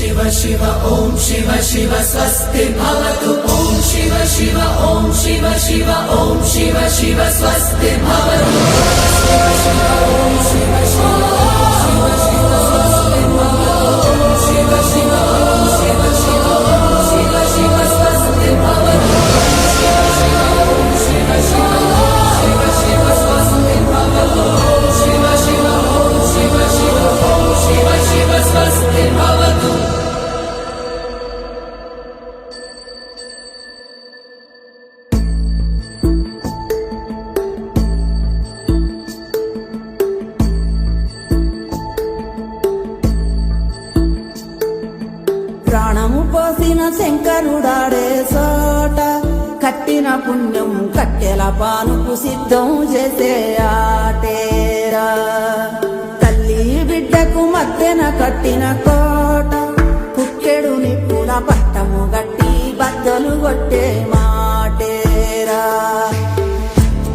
शिव शिव ओम शिव शिव स्वस्ति भवतु ओम शिव शिव ओम शिव शिव ओम शिव शिव स्वस्ति भवतु शिव शिव ओम शिव शिव शिव शिव स्वस्ति भवतु ओम शिव शिव ओम शिव शिव ओम शिव शिव स्वस्ति भवतु शिव शिव ओम शिव शिव शिव शिव स्वस्ति भवतु ओम शिव शिव ओम शिव शिव ओम शिव शिव स्वस्ति भवतु। ప్రాణము పోసిన శంకరుడాడే సోట కట్టిన పుణ్యం కట్టెల పానుకు సిద్ధం చేసే ఆటేరా తల్లి బిడ్డకు మత్తెన కట్టిన కోట పుక్కెడు నిప్పుల పట్టము గట్టి బద్దలు కొట్టే మాటేరా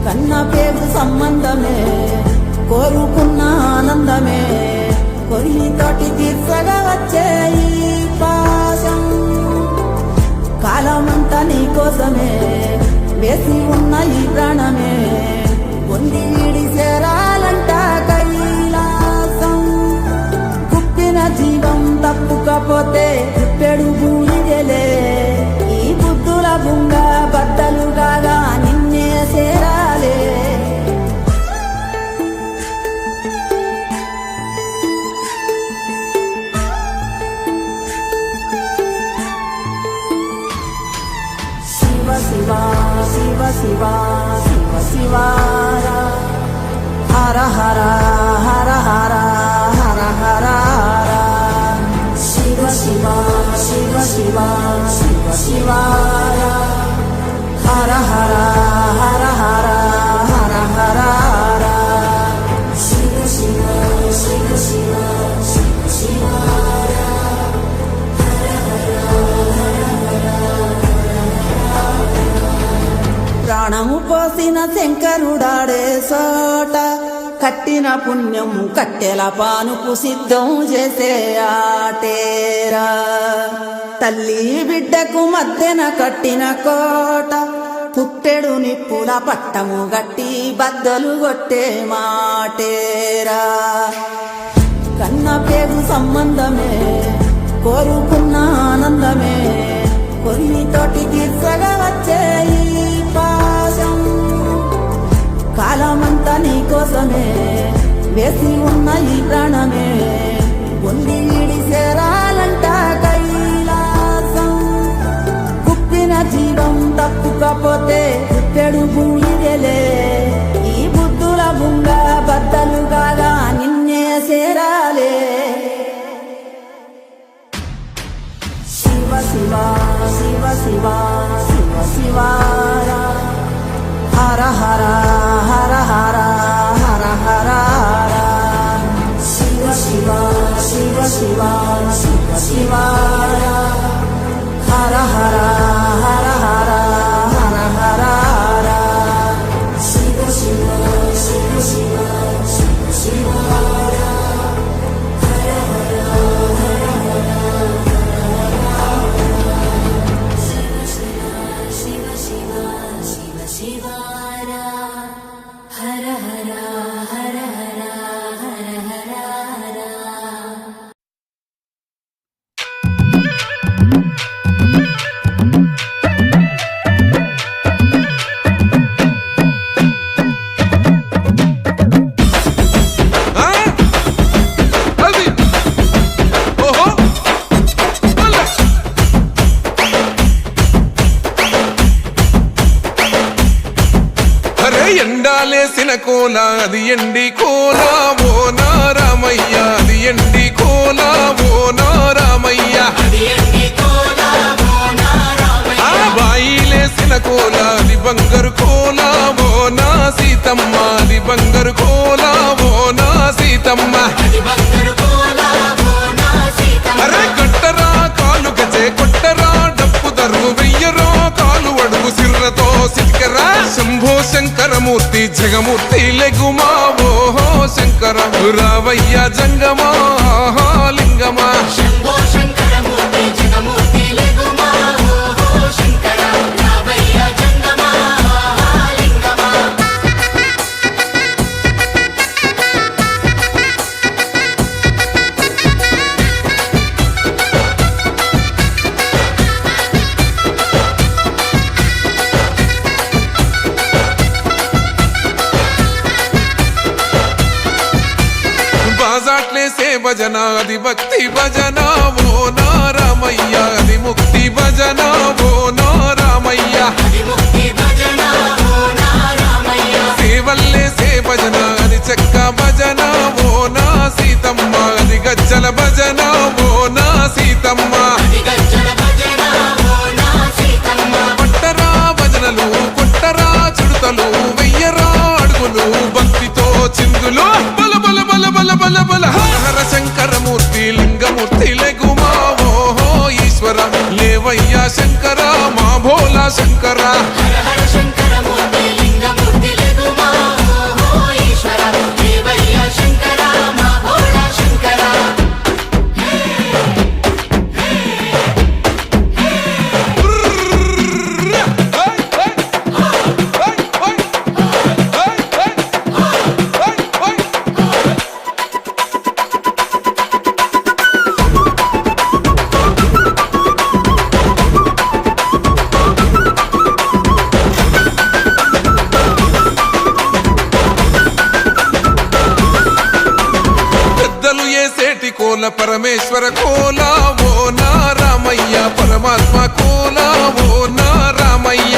కన్న పేరు సంబంధమే కోరుకున్న ఆనందమే కొరితోటి తీర్చగా వచ్చే ఈ పాశం కాలమంతా నీ కోసమే వేసి ఉన్న ఈ ప్రాణమే పొంది వీడి చేరాలంట కైలాసం కుప్పిన జీవం తప్పుకపోతే కుప్పెడు బూడిదెలే ఈ బుద్ధుల బుంగ బద్దలుగా నిన్నే చేరాలే శివ శివ శివ శివ శివ హర హర హర హర హర హర శివ శివ శివ శివ శివ శివ హర హర హర హర హర హర శివ శివ శివ శివ శివ శివ ప్రాణము పోసిన శంకరుడాడే సోట కట్టిన పుణ్యం కట్టెల పానుకు సిద్ధం చేసే ఆటేరా తల్లి బిడ్డకు మధ్యన కట్టిన కోట పుట్టెడు నిప్పుల పట్టము గట్టి బద్దలు కొట్టే మాటేరా కన్న పేరు సంబంధమే కోరుకున్న ఆనందమే కొరితోటి తీర్చగా వచ్చే ఈ పాశం కాలమంతా నీ కోసమే వేసి ఉన్న ఈ ప్రాణమే పొంది వీడి చేరాలంట కైలాసం కుప్పిన జీవం తప్పుకపోతే కుప్పెడు బూడిదెలే ఈ బుద్ధుల బుంగ బద్దలుగా నిన్నే చేరాలే శివ శివ శివ శివ శివ శివ హర హర హర హర హర హర శివ శివ శివ శివ శివ శివ హర హర హర హర హర హర శివ శివ శివ శివ శివ శివ ఎండాలేసిన కోల అది ఎండి కోల ఓ నారామయ్య అది ఎండి కోల ఓ నారామయ్య బాయిలేసిన కోల అది బంగారు కోల ఓ నా సీతమ్మ అది బంగారు కోల ఓ నా సీతమ్మ అరే కట్టరా కాలు గజే కొట్టరా డప్పు దరువు వెయ్యరో కాలు అడుగు సిర్రతో సిటికరా శంభో శంకరమూర్తి జగమూర్తి లెగుమా ఓహో శంకర రావయ్య జంగమా లింగమా శంభో శంకర సే భజన అది భక్తి భజన ఓ నారామయ్య అది ముక్తి భజన ఓ నారామయ్య సేవల్లే సే భజన అది చెక్క భజన ఓ నా సీతమ్మ అది గజ్జల భజన ఓ నా సీతమ్మ పట్టరా భజనలు కొట్టరా చుడతలు వెయ్యరా అడుగులు భక్తితో చిందులు బల బల బల బల బల బల హర హర శంకరమూర్తి లింగమూర్తి లెగుమా ఓహో ఈశ్వర లేవయ్యా శంకర మా భోలా శంకర కోల పరమేశ్వర కోల ఓ నారామయ్య పరమాత్మ కోల ఓ నారామయ్య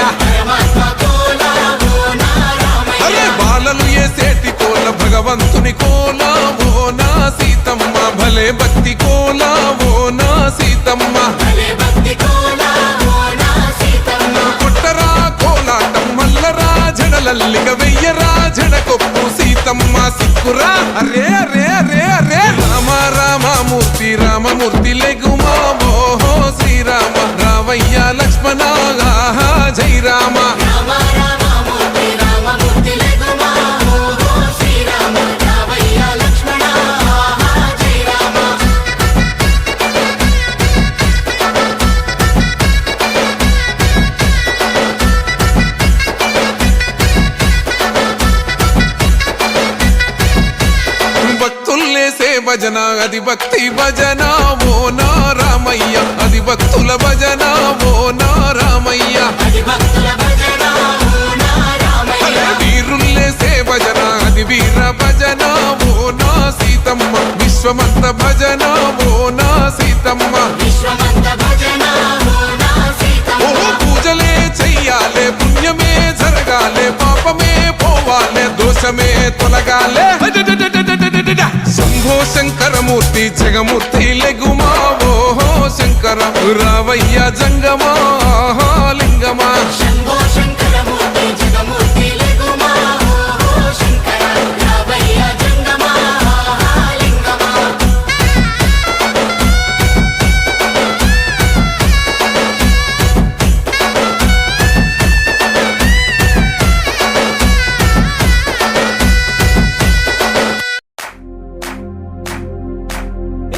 అరే బాలలు ఏసేటి కోల భగవంతుని కోల ఓ నా సీతమ్మ భలే భక్తి కోల ఓ నా సీతమ్మ కొట్టరా కోలాటం మల్లరా జడలల్లిగ వెయ్యరా జడకొప్పు సీతమ్మ సిక్కురా అరే అరే అరే అరే రామ రామమూర్తి రామమూర్తి లెగుమా ఓహో శ్రీరామ రావయ్య లక్ష్మణ జై రామ భజన అది భక్తి భజన ఓ నారామయ్య అది భక్తుల భజన ఓ నారామయ్య వీరుల్లేసే భజన అది వీర భజన ఓ నా సీతమ్మ విశ్వమంత భజన ఓ నా సీతమ్మ ఓ పూజలే చెయ్యాలే పుణ్యమే జరగాలే పాపమే పోవాలే దోషమే తొలగాలే శంభో శంకరమూర్తి జగమూర్తి లెగుమా ఓహో శంకర రావయ్య జంగమా లింగమా శంభో శంకరమూర్తి జగమూర్తి లెగుమా ఓహో శంకర రావయ్య జంగమా లింగమా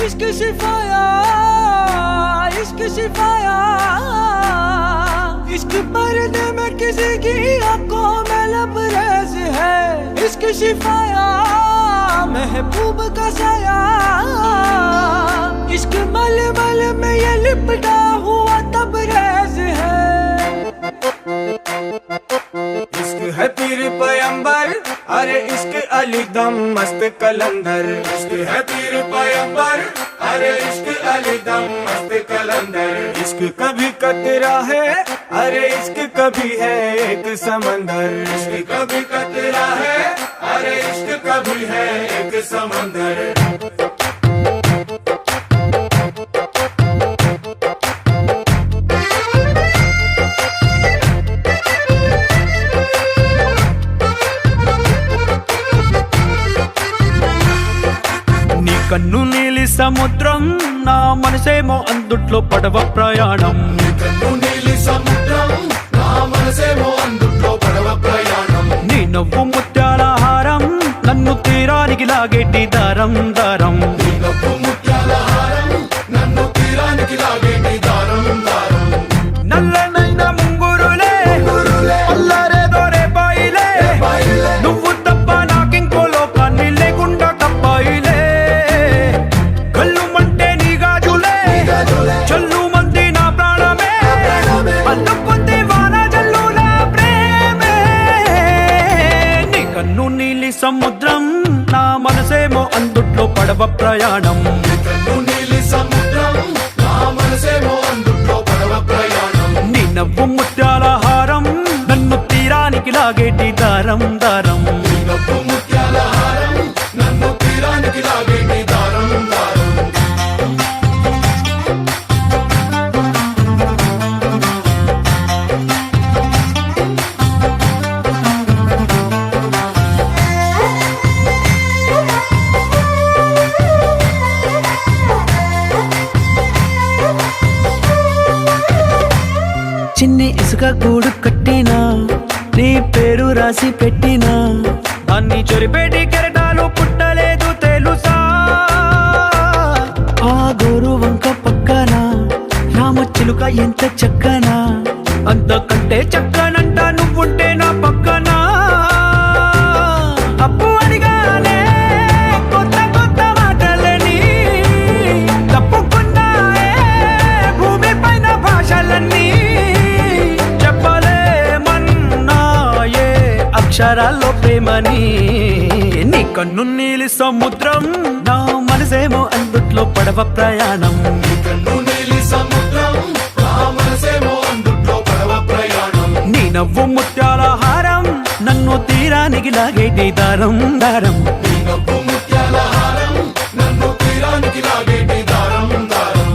इश्क शिफाया इश्क शिफाया इश्क पर्दे में किसी की आंखों में लबरेज है इश्क शिफाया महबूब का साया इश्क मल मल में ये लिपटा हुआ तबरेज है इश्क है पीर पैगंबर अरे इश्क अली दम मस्त कलंदर इश्क है पीर पैगंबर अरे इश्क अली दम मस्त कलंदर इश्क कभी कतरा है अरे इश्क कभी है एक समंदर इश्क कभी कतरा है अरे इश्क कभी है एक समंदर కన్ను నీలి సముద్రం నా మనసేమో అందుట్లో పడవ ప్రయాణం నీ నవ్వు ముత్యాల హారం నన్ను తీరానికి లాగేటి దారం దారం నల్లనైన ముంగురులే అల్లరేదో రేపాయిలే నువ్వు తప్ప నాకింకో లోకాన్ని లేకుండా కప్పాయిలే చల్లు మంది నా ప్రాణమే అల్లుకుంది వాన జల్లుల ప్రేమే నీ కన్ను నీలి సముద్రం నా మనసేమో అందుట్లో పడవ ప్రయాణం. కన్ను నీలి సముద్రం నా మనసేమో అందుట్లో పడవ ప్రయాణం. నీ నవ్వు ముత్యాల హారం నన్ను తీరానికి లాగేటి దారం దారం. నీ నవ్వు ముత్యాల హారం నన్ను తీరానికి లాగేటి దారం దారం. చిన్ని ఇసుక గూడు కట్టినా నీ పేరు రాసి పెట్టినా దాన్ని చొరిపేటి కెరటాలు పుట్టలేదు తెలుసా. ఆ గోరు వంక పక్కన రామచిలుక ఎంత చక్కనా, అంతకంటే చక్కనంట నువ్వుంటే నా పక్కన. అప్పు అడిగానే కొత్త కొత్త మాటలని, తప్పుకున్నాయే భూమి పైన భాషలన్నీ, చెప్పలేమన్నాయే అక్షరాల్లో ప్రేమని. నీ కన్ను నీలి సముద్రం నా మనసేమో అందుట్లో పడవ ప్రయాణం. కన్ను నీలి సముద్రం నా మనసేమో అందుట్లో పడవ ప్రయాణం. నీ నవ్వు ముత్యాల హారం నన్ను తీరానికి లాగేటి దారం దారం. నీ నవ్వు ముత్యాల హారం నన్ను తీరానికి లాగేటి దారం దారం.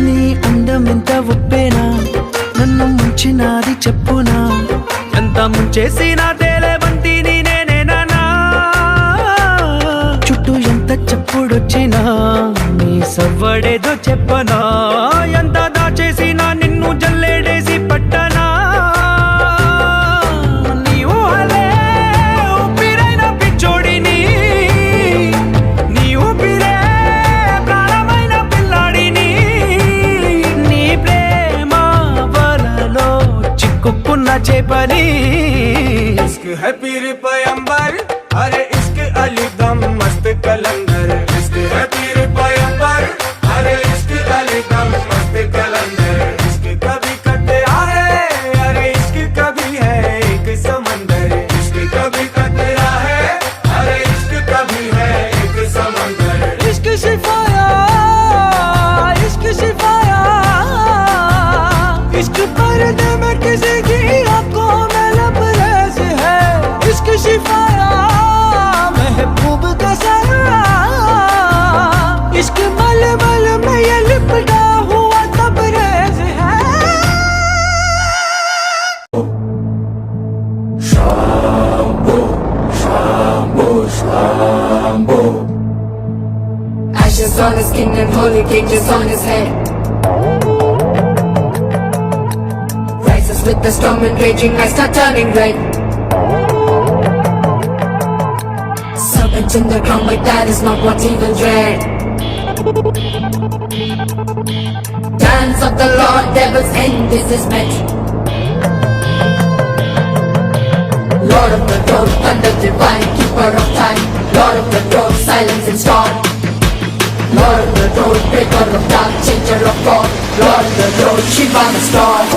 నీ అందమెంత ఒప్పేనా నన్ను ముంచినాది చెప్పునా, ఎంత ముంచేసినా తేలేవంతి నేనేనా. చుట్టూ ఎంత చెప్పుడొచ్చినా నీ సవ్వడేదో చెప్పనా, ఎంత దాచేసినా నిన్ను జల్లేడేసి పట్టనా. నీ ఊహలే ఊపిరైన పిచ్చోడిని, నీ ఊపిరే ప్రాణమైన పిల్లాడిని. నీ ప్రేమ వలలో చిక్కుకున్న చేపని. इश्क है पीर पैगंबर अरे इश्क अली दम मस्त कलंदर. इश्क है पीर पैगंबर अरे इश्क अली दम मस्त कलंदर. इश्क कभी कतरा है अरे इश्क कभी है एक समंदर. इश्क कभी कतरा है अरे इश्क कभी है एक समंदर. इश्क शिफाया इश्क शिफाया, इश्क पर्दे में किसी की आंखों में लबरेज है. इश्क शिफाया महबूब का सरा, इश्क मलमल में ये लिपटा हुआ तबरेज है. Ashes on his skin and holy cages on his head. Rises with the storm and raging, I start turning red. Serpent in the ground, but that is not what evil dread. Dance of the Lord, devil's end is his met. Lord of the road, thunder divine, keeper of time. Lord of the road, silence and storm. Lord of the road, breaker of dark, changer of God. Lord of the road, Shiva the storm.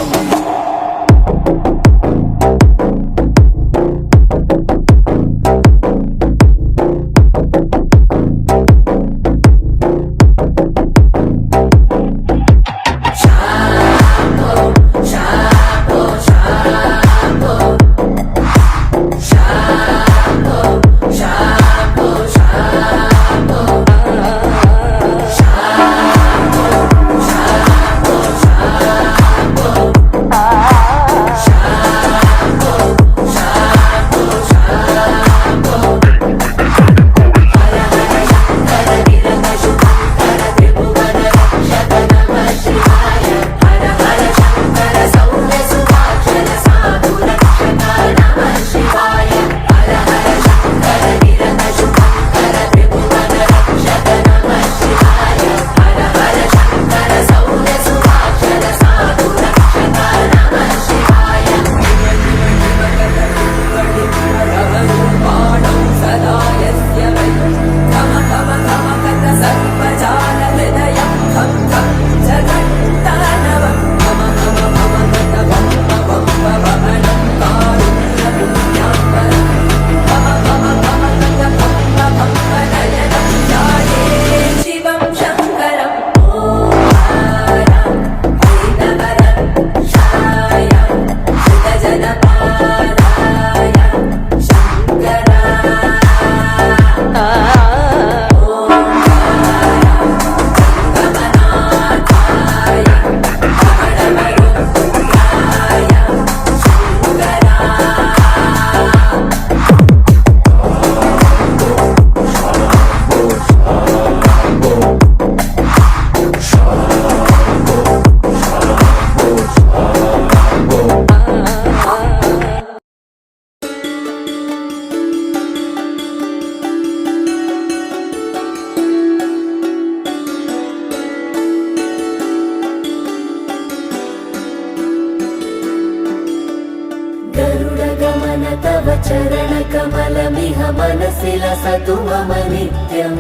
चरणकमलमिह मनसि लसतु मम नित्यम्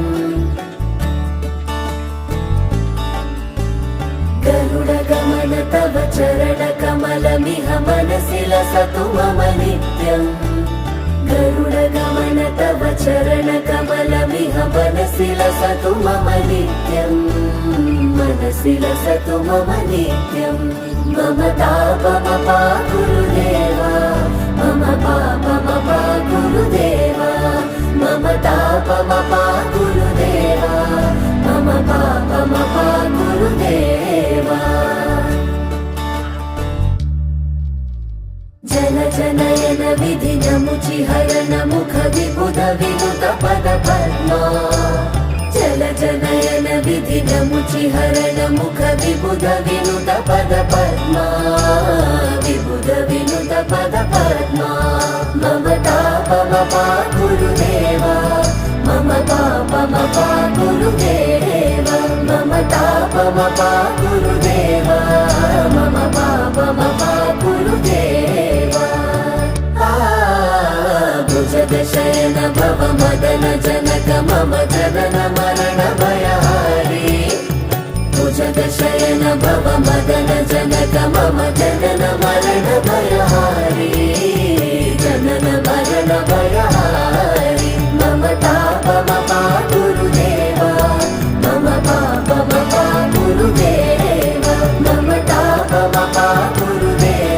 गरुडगमन तव चरणकमलमिह मनसि लसतु मम नित्यम् गरुडगमन तव चरणकमलमिह मनसि लसतु मम नित्यम् मनसि लसतु मम नित्यम् मम तापमपा गुरुदेवा मम पापमपा गुरुदेवा मम तापमपा गुरुदेवा मम पापमपा गुरुदेवा जन जनयन विधि नमुचि हरण मुख विबुध विनुत पद पद्मा जल जनयन विधि नमुचि हरण मुख विबुध विनुत पद पद्मा विबुध विनुत पद पद्मा मम तापमपा गुरुदेवा मम पापमपा गुरुदेवा मम तापमपा गुरुदेवा मम पापमपा गुरुदेवा भुजगशयन भव मदन जनक मम जनन मरण भयहारी भुजगशयन भव मदन जनक मम जनन मरण भयहारी जनन मरण भयहारी मम तापमपा गुरुदेवा मम पापमपा गुरुदेवा मम तापमपा गुरुदेवा